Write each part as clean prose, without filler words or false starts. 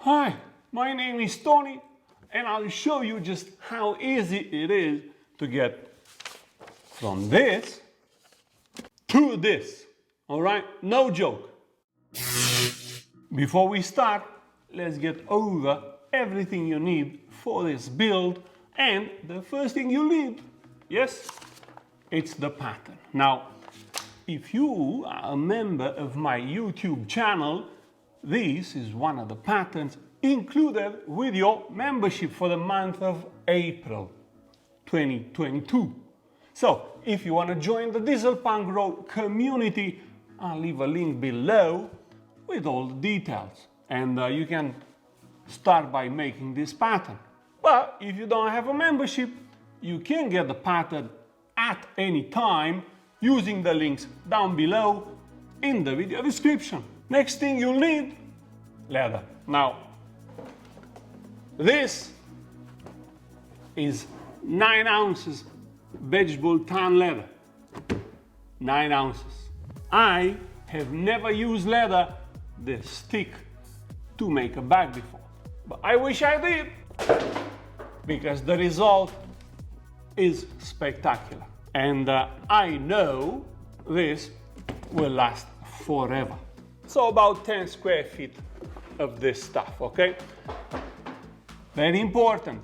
Hi, my name is Tony and I'll show you just how easy it is to get from this to this. Alright, no joke. Before we start, let's get over everything you need for this build, and the first thing you need, yes, it's the pattern. Now, if you are a member of my YouTube channel, this is one of the patterns included with your membership for the month of April 2022. So, if you want to join the Diesel Punk Road community, I'll leave a link below with all the details. And you can start by making this pattern. But if you don't have a membership, you can get the pattern at any time using the links down below in the video description. Next thing you'll need, leather. Now, this is 9 ounces vegetable tan leather. 9 ounces. I have never used leather this thick to make a bag before, but I wish I did, because the result is spectacular. And I know this will last forever. So about 10 square feet of this stuff, okay? Very important,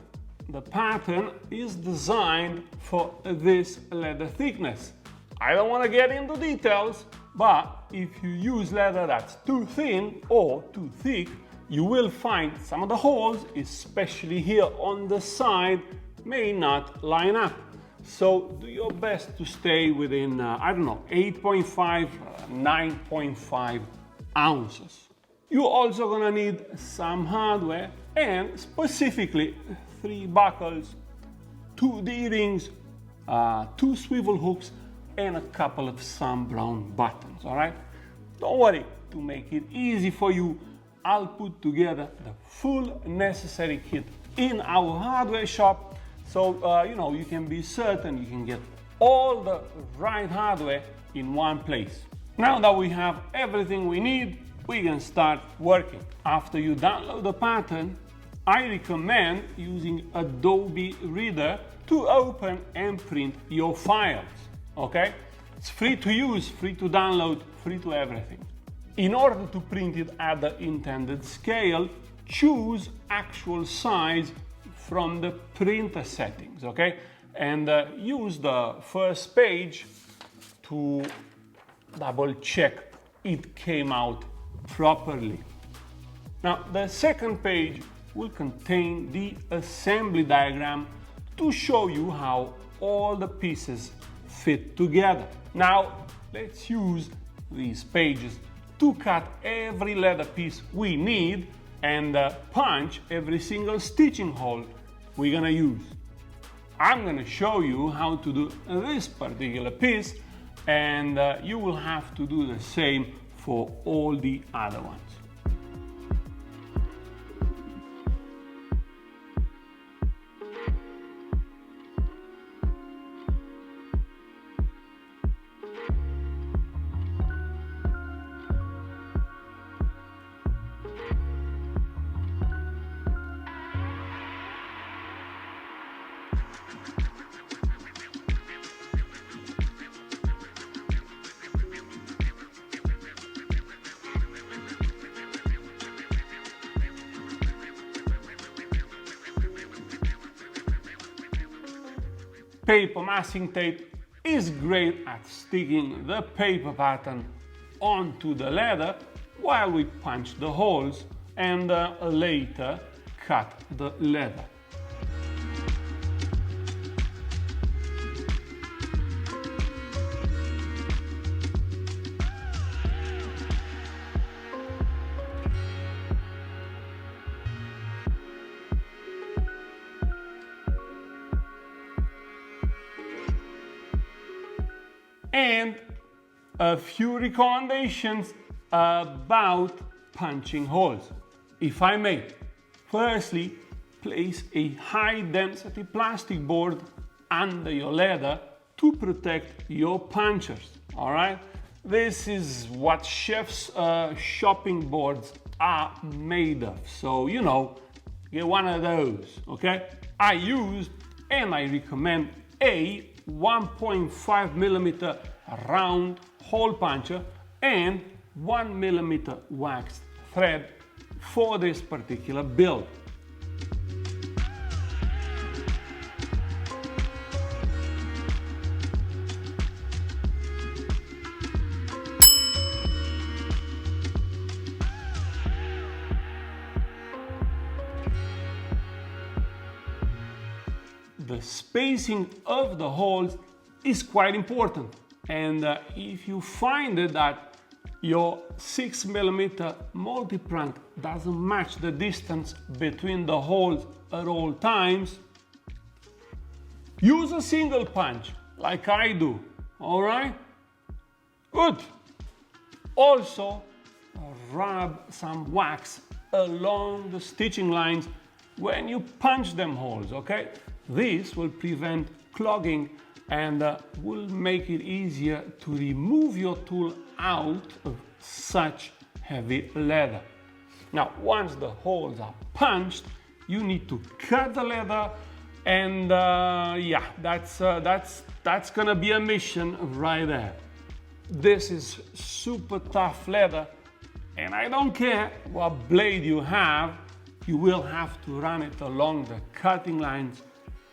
the pattern is designed for this leather thickness. I don't want to get into details, but if you use leather that's too thin or too thick, you will find some of the holes, especially here on the side, may not line up. So do your best to stay within, I don't know, 8.5, 9.5 ounces. You're also gonna need some hardware, and specifically 3 buckles, 2 D-rings, 2 swivel hooks, and a couple of Sam Browne buttons, all right? Don't worry, to make it easy for you, I'll put together the full necessary kit in our hardware shop, so you can be certain you can get all the right hardware in one place. Now that we have everything we need, we can start working. After you download the pattern, I recommend using Adobe Reader to open and print your files, okay? It's free to use, free to download, free to everything. In order to print it at the intended scale, choose actual size from the printer settings, okay? And use the first page to double check it came out properly. Now, the second page will contain the assembly diagram to show you how all the pieces fit together. Now, let's use these pages to cut every leather piece we need and punch every single stitching hole we're gonna use. I'm gonna show you how to do this particular piece, and you will have to do the same for all the other ones. Paper masking tape is great at sticking the paper pattern onto the leather while we punch the holes and later cut the leather. And a few recommendations about punching holes, if I may. Firstly, place a high density plastic board under your leather to protect your punchers, all right? This is what chefs' shopping boards are made of. So, you know, get one of those, okay? I used and I recommend a 1.5 millimeter round hole puncher and 1 millimeter waxed thread for this particular build. The spacing of the holes is quite important, and if you find that your 6 millimeter multi-prong doesn't match the distance between the holes at all times, use a single punch like I do, all right? Good. Also, rub some wax along the stitching lines when you punch them holes, okay? This will prevent clogging and will make it easier to remove your tool out of such heavy leather. Now, once the holes are punched, you need to cut the leather, and yeah, that's gonna be a mission right there. This is super tough leather, and I don't care what blade you have, you will have to run it along the cutting lines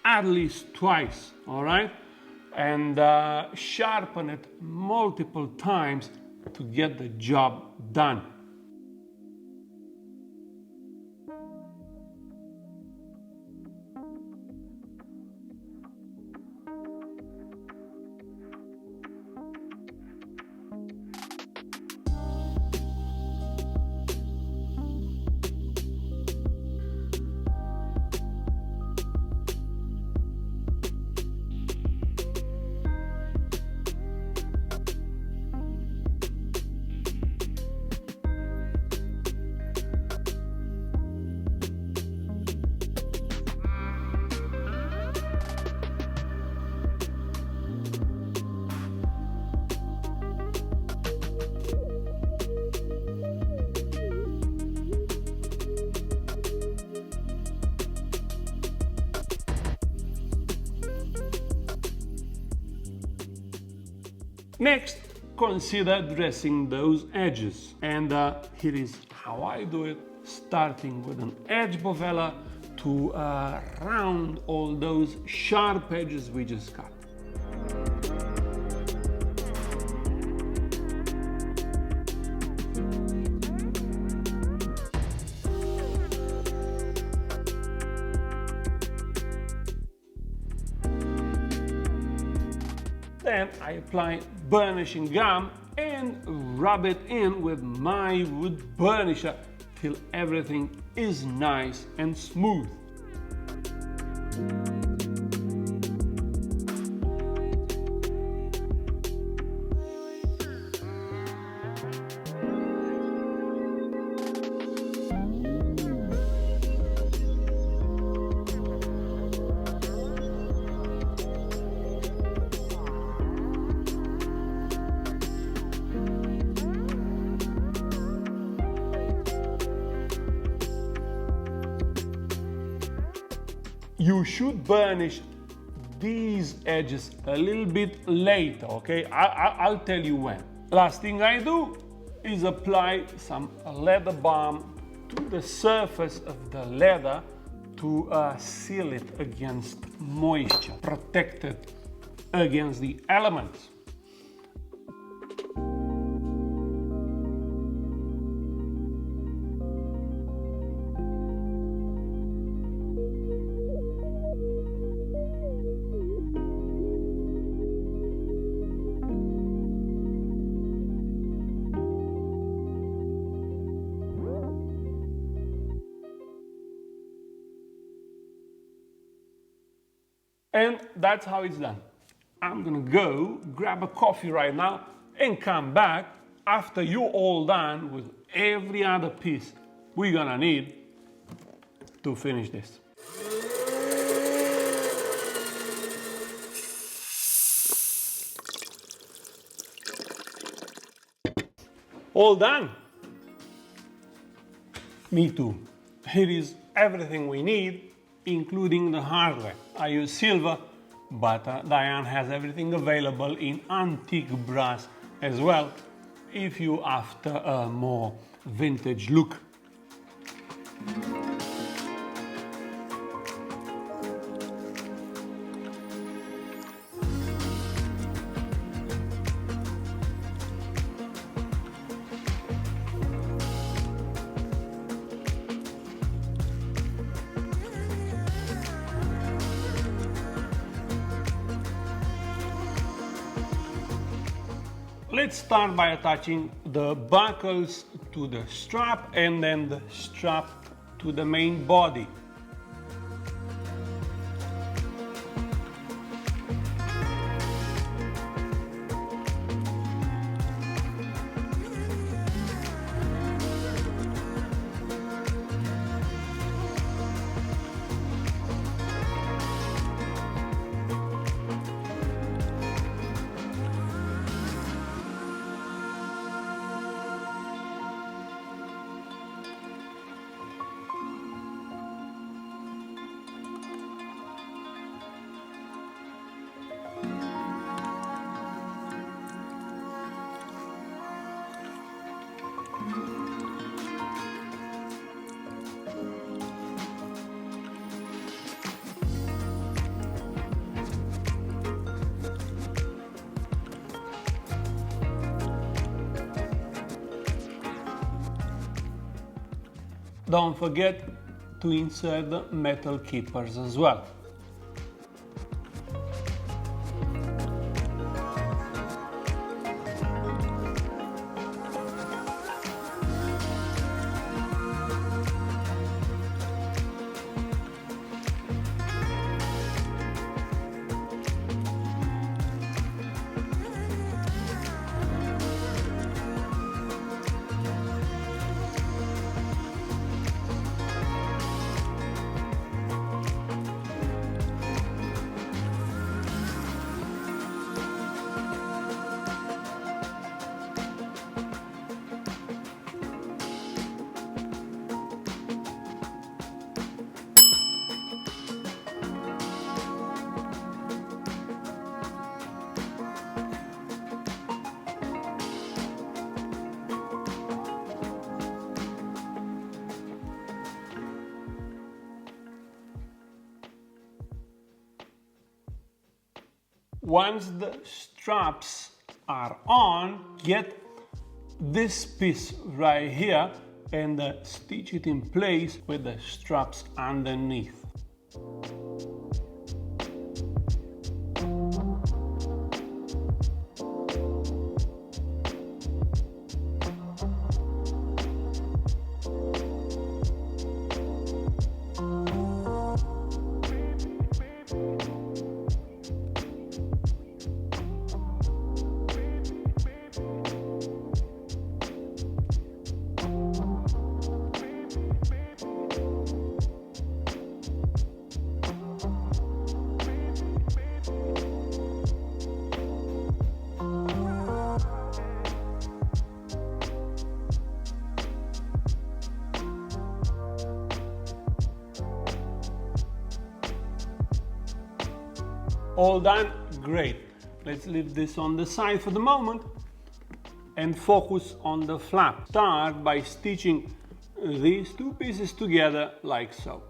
at least twice, all right? And sharpen it multiple times to get the job done. Next, consider dressing those edges. And here is how I do it, starting with an edge bovella to round all those sharp edges we just cut. Then I apply burnishing gum and rub it in with my wood burnisher till everything is nice and smooth. You should burnish these edges a little bit later, okay? I'll tell you when. Last thing I do is apply some leather balm to the surface of the leather to seal it against moisture, protect it against the elements. And that's how it's done. I'm gonna go grab a coffee right now and come back after you're all done with every other piece we're gonna need to finish this. All done. Me too. Here is everything we need, including the hardware. I use silver, but Diane has everything available in antique brass as well, if you after a more vintage look. Let's start by attaching the buckles to the strap and then the strap to the main body. Don't forget to insert the metal keepers as well. Once the straps are on, get this piece right here and stitch it in place with the straps underneath. All done? Great. Let's leave this on the side for the moment and focus on the flap. Start by stitching these two pieces together like so.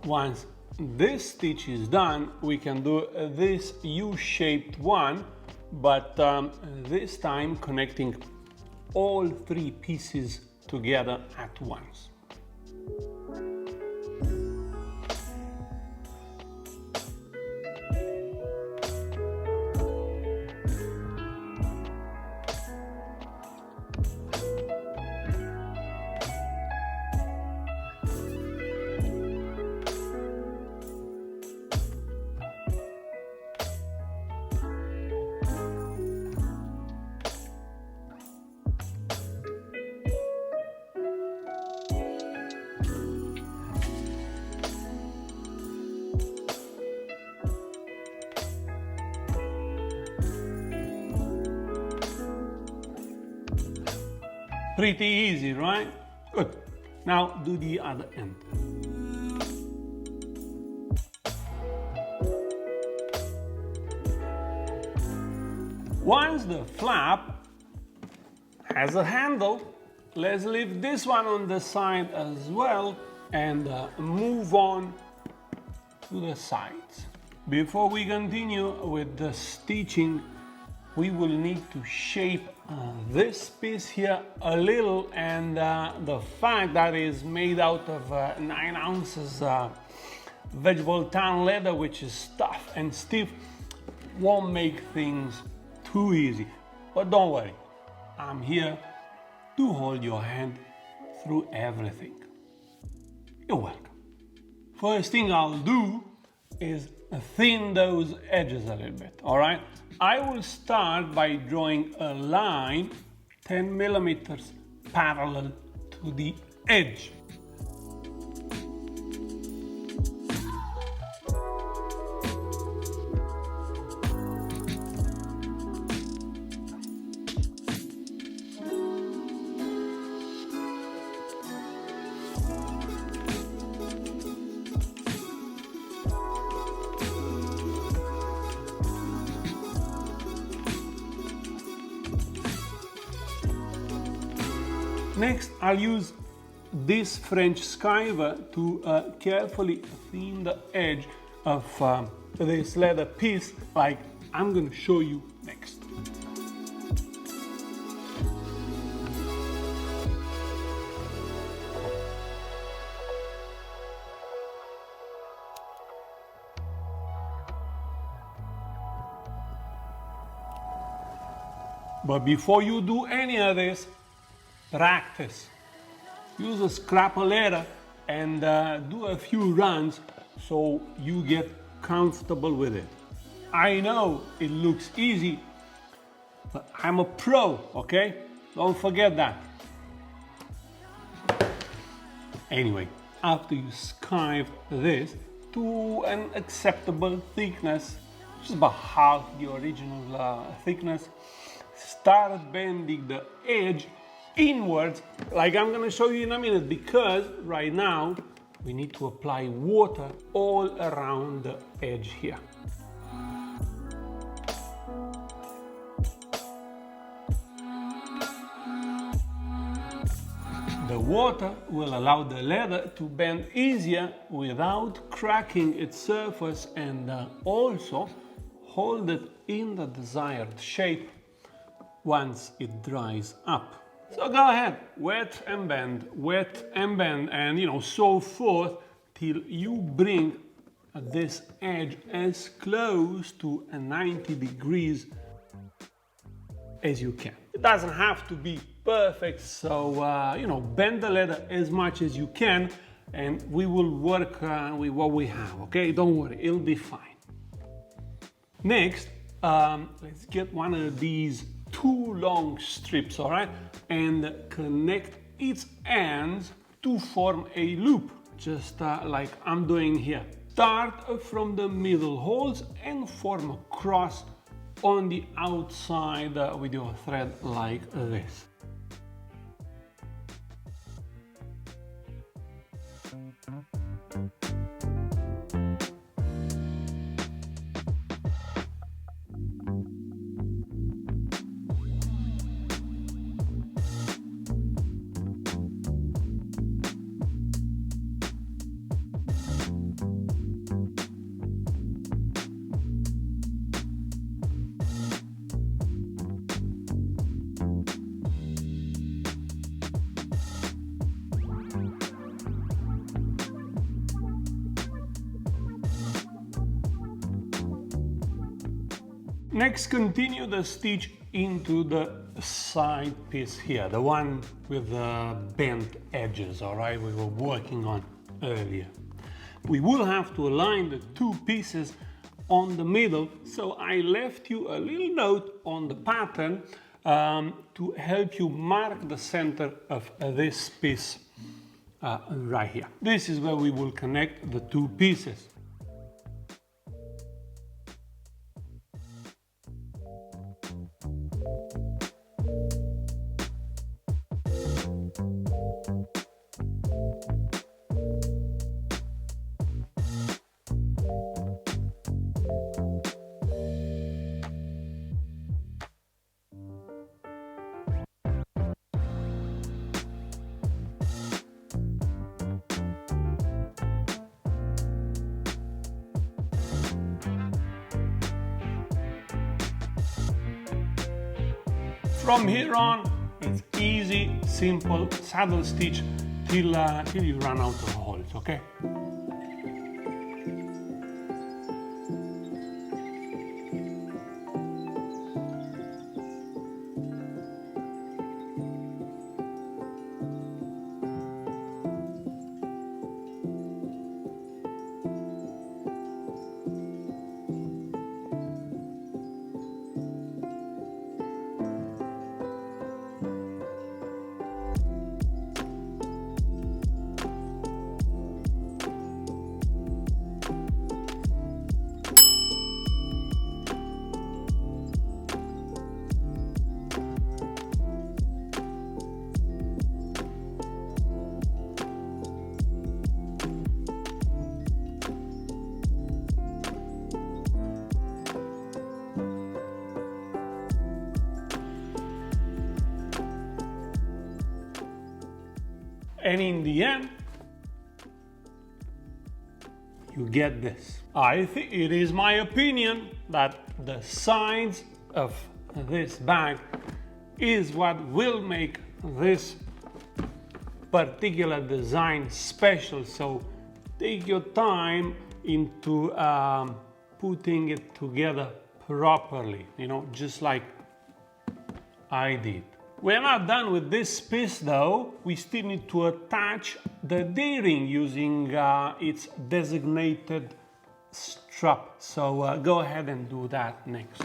Once this stitch is done, we can do this U-shaped one, but this time connecting all three pieces together at once. Pretty easy, right? Good. Now do the other end. Once the flap has a handle, let's leave this one on the side as well and move on to the sides. Before we continue with the stitching, we will need to shape this piece here a little, and the fact that it's made out of 9 ounces vegetable tan leather, which is tough and stiff, won't make things too easy. But don't worry, I'm here to hold your hand through everything. You're welcome. First thing I'll do is thin those edges a little bit, all right? I will start by drawing a line 10 millimeters parallel to the edge. Next, I'll use this French skiver to carefully thin the edge of this leather piece, like I'm going to show you next. But before you do any of this, practice. Use a scrap of leather and do a few runs so you get comfortable with it. I know it looks easy, but I'm a pro, okay? Don't forget that. Anyway, after you skive this to an acceptable thickness, which is about half the original thickness, start bending the edge inwards, like I'm gonna show you in a minute, because right now we need to apply water all around the edge here. The water will allow the leather to bend easier without cracking its surface, and also hold it in the desired shape once it dries up. So go ahead, wet and bend, and so forth till you bring this edge as close to 90 degrees as you can. It doesn't have to be perfect, so bend the leather as much as you can, and we will work with what we have, okay? Don't worry, it'll be fine. Next, let's get one of these 2 long strips, all right, and connect its ends to form a loop, just like I'm doing here. Start from the middle holes and form a cross on the outside with your thread like this. Next, continue the stitch into the side piece here, the one with the bent edges, all right, we were working on earlier. We will have to align the two pieces on the middle, so I left you a little note on the pattern to help you mark the center of this piece right here. This is where we will connect the two pieces. From here on, it's easy, simple saddle stitch till you run out of holes, okay? And in the end, you get this. I think it is my opinion that the sides of this bag is what will make this particular design special. So take your time into putting it together properly, you know, just like I did. We're not done with this piece though. We still need to attach the D-ring using its designated strap. So go ahead and do that next.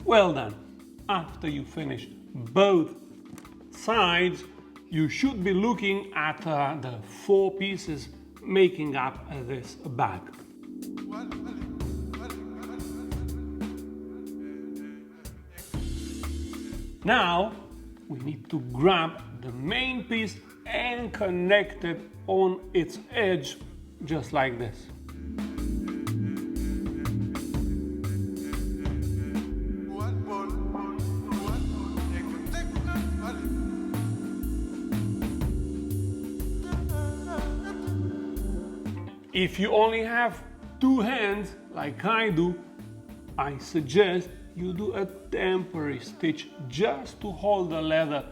Well done. After you finish both sides, you should be looking at the four pieces making up this bag. Now we need to grab the main piece and connect it on its edge, just like this. If you only have two hands, like I do, I suggest you do a temporary stitch just to hold the leather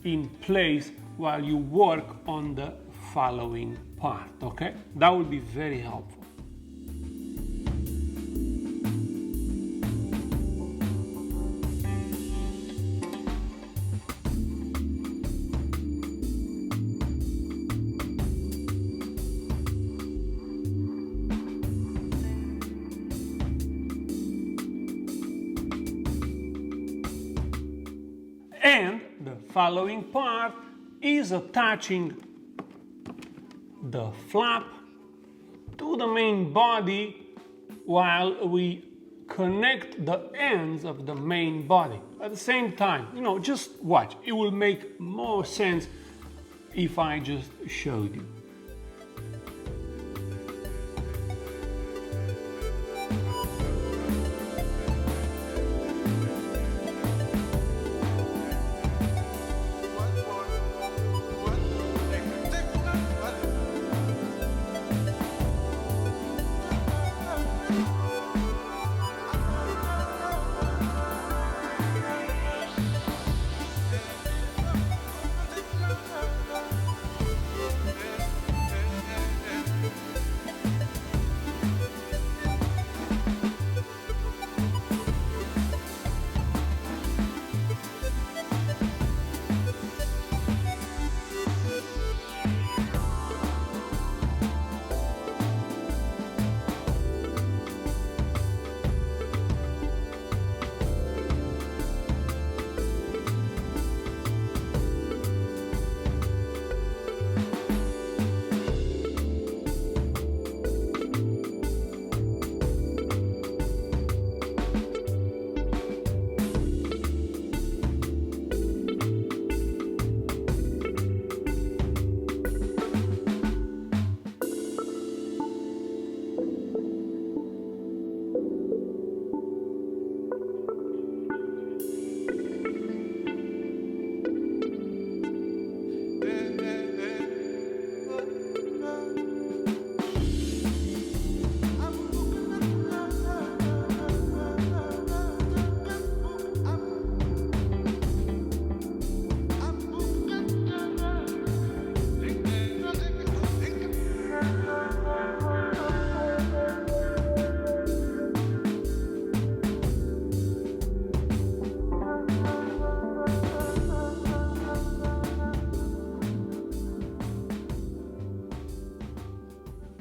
in place while you work on the following part, okay? That would be very helpful. And the following part is attaching the flap to the main body while we connect the ends of the main body at the same time. You know, just watch. It will make more sense if I just showed you.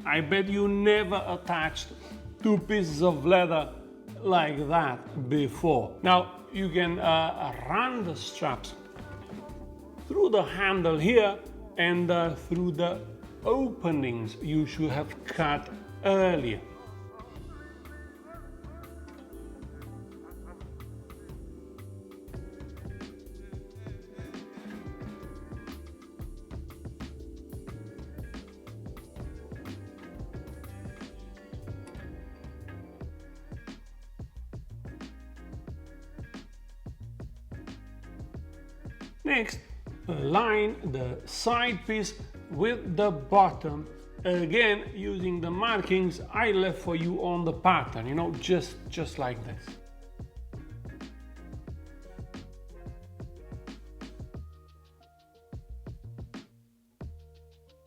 I bet you never attached two pieces of leather like that before. Now you can run the straps through the handle here and through the openings you should have cut earlier. Next, align the side piece with the bottom, again using the markings I left for you on the pattern, you know, just like this.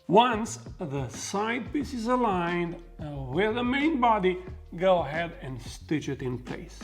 Once the side piece is aligned with the main body, go ahead and stitch it in place.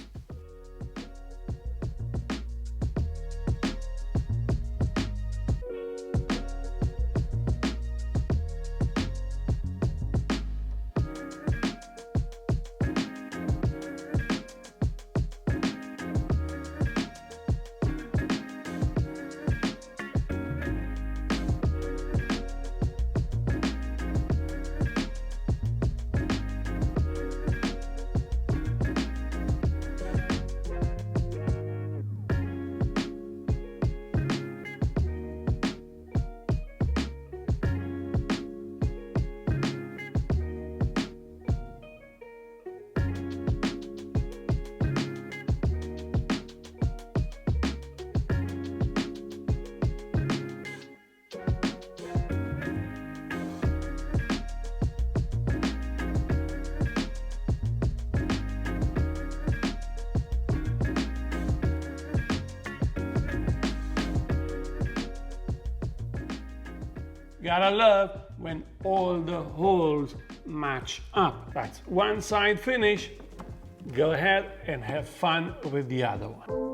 Gotta love when all the holes match up. That's one side finish. Go ahead and have fun with the other one.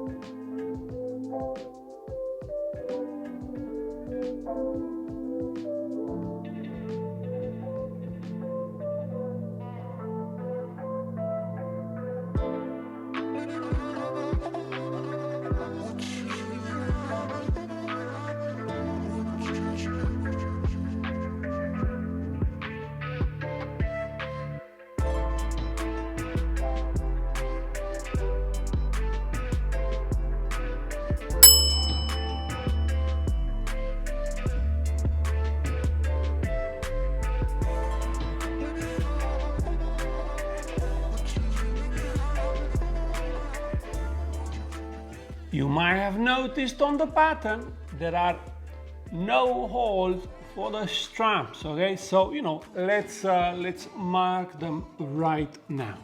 You might have noticed on the pattern there are no holes for the straps, okay? So, let's mark them right now.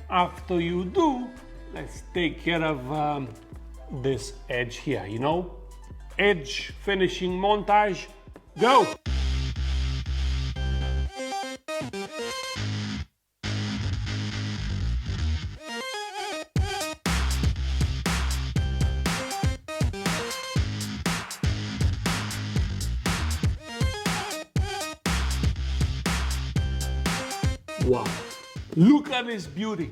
After you do, let's take care of this edge here, edge finishing montage, go! Wow, look at this beauty.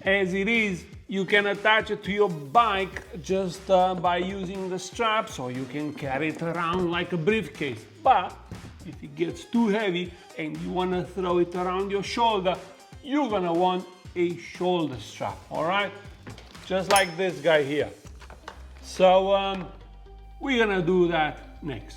As it is, you can attach it to your bike just by using the straps, or you can carry it around like a briefcase. But if it gets too heavy and you want to throw it around your shoulder, you're gonna want a shoulder strap, all right? Just like this guy here. So we're gonna do that next.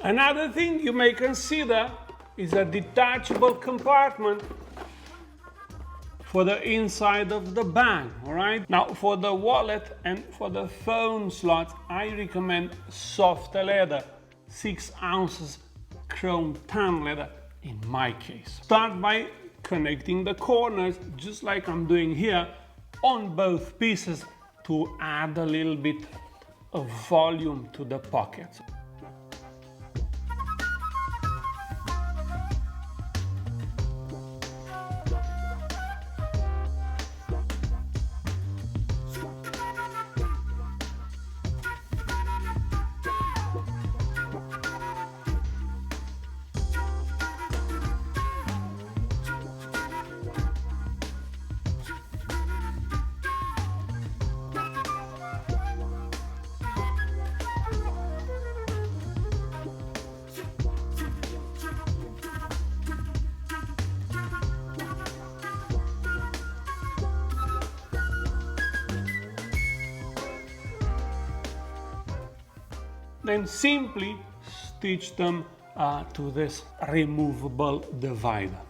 Another thing you may consider is a detachable compartment for the inside of the bag, all right? Now, for the wallet and for the phone slots, I recommend soft leather, 6 ounces chrome tan leather in my case. Start by connecting the corners, just like I'm doing here, on both pieces to add a little bit of volume to the pockets. Then simply stitch them to this removable divider.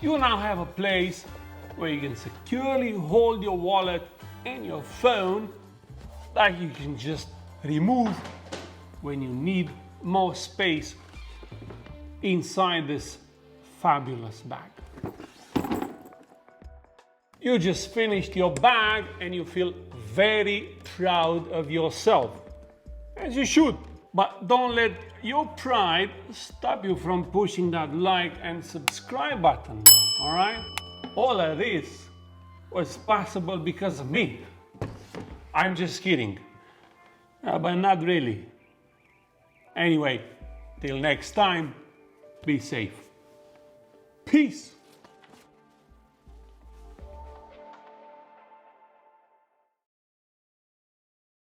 You now have a place where you can securely hold your wallet and your phone that you can just remove when you need more space inside this fabulous bag. You just finished your bag and you feel very proud of yourself, as you should. But don't let your pride stop you from pushing that like and subscribe button, all right? All of this was possible because of me. I'm just kidding, but not really. Anyway, till next time, be safe. Peace.